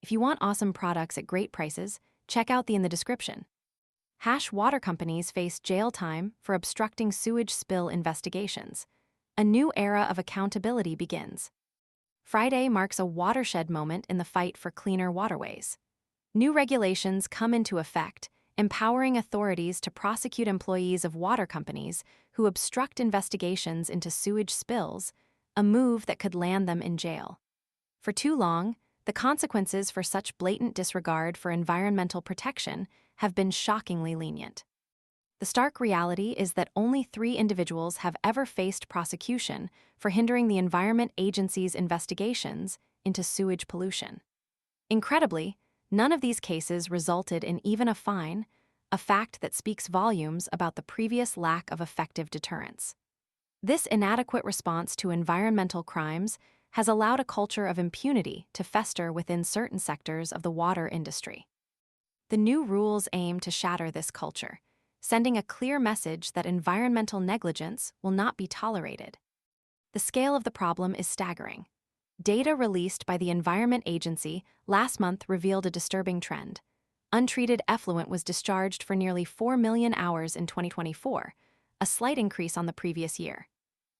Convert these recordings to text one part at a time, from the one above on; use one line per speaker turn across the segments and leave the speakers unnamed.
If you want awesome products at great prices, check out the in the description. Water companies face jail time for obstructing sewage spill investigations. A new era of accountability begins. Friday marks a watershed moment in the fight for cleaner waterways. New regulations come into effect, empowering authorities to prosecute employees of water companies who obstruct investigations into sewage spills, a move that could land them in jail. For too long, the consequences for such blatant disregard for environmental protection have been shockingly lenient. The stark reality is that only 3 individuals have ever faced prosecution for hindering the Environment Agency's investigations into sewage pollution. Incredibly, none of these cases resulted in even a fine, a fact that speaks volumes about the previous lack of effective deterrence. This inadequate response to environmental crimes has allowed a culture of impunity to fester within certain sectors of the water industry. The new rules aim to shatter this culture, sending a clear message that environmental negligence will not be tolerated. The scale of the problem is staggering. Data released by the Environment Agency last month revealed a disturbing trend. Untreated effluent was discharged for nearly 4 million hours in 2024, a slight increase on the previous year.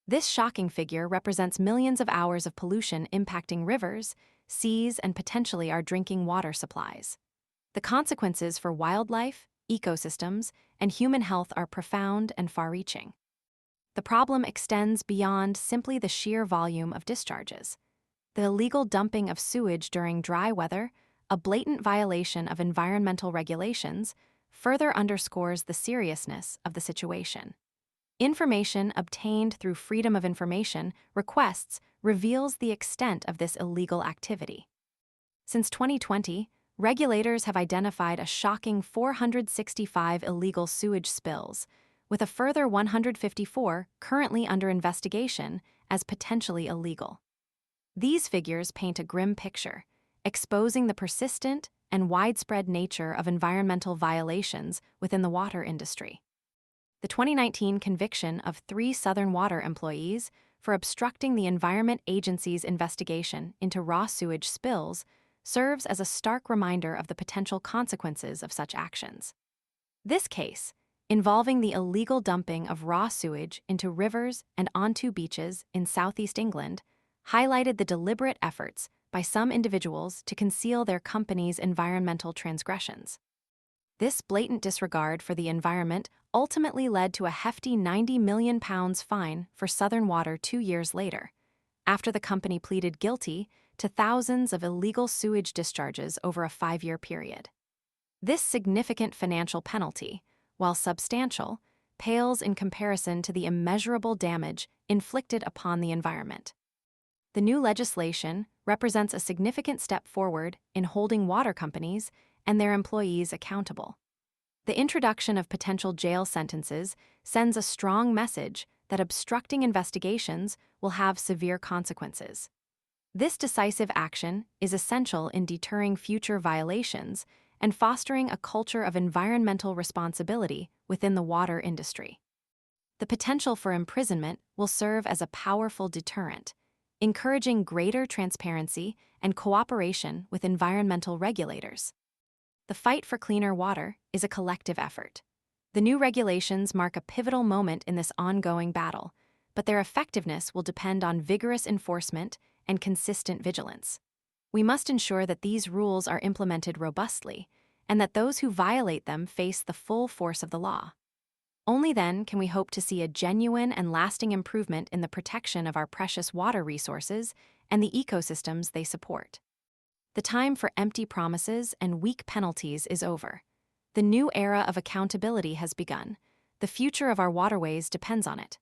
This shocking figure represents millions of hours of pollution impacting rivers, seas, and potentially our drinking water supplies. The consequences for wildlife, ecosystems, and human health are profound and far-reaching. The problem extends beyond simply the sheer volume of discharges. The illegal dumping of sewage during dry weather, a blatant violation of environmental regulations, further underscores the seriousness of the situation. Information obtained through Freedom of Information requests reveals the extent of this illegal activity. Since 2020, regulators have identified a shocking 465 illegal sewage spills, with a further 154 currently under investigation as potentially illegal. These figures paint a grim picture, exposing the persistent and widespread nature of environmental violations within the water industry. The 2019 conviction of 3 Southern Water employees for obstructing the Environment Agency's investigation into raw sewage spills serves as a stark reminder of the potential consequences of such actions. This case, involving the illegal dumping of raw sewage into rivers and onto beaches in southeast England, highlighted the deliberate efforts by some individuals to conceal their company's environmental transgressions. This blatant disregard for the environment ultimately led to a hefty £90 million fine for Southern Water 2 years later, after the company pleaded guilty to thousands of illegal sewage discharges over a 5-year period. This significant financial penalty, while substantial, pales in comparison to the immeasurable damage inflicted upon the environment. The new legislation represents a significant step forward in holding water companies and their employees accountable. The introduction of potential jail sentences sends a strong message that obstructing investigations will have severe consequences. This decisive action is essential in deterring future violations and fostering a culture of environmental responsibility within the water industry. The potential for imprisonment will serve as a powerful deterrent, encouraging greater transparency and cooperation with environmental regulators. The fight for cleaner water is a collective effort. The new regulations mark a pivotal moment in this ongoing battle, but their effectiveness will depend on vigorous enforcement and consistent vigilance. We must ensure that these rules are implemented robustly and that those who violate them face the full force of the law. Only then can we hope to see a genuine and lasting improvement in the protection of our precious water resources and the ecosystems they support. The time for empty promises and weak penalties is over. The new era of accountability has begun. The future of our waterways depends on it.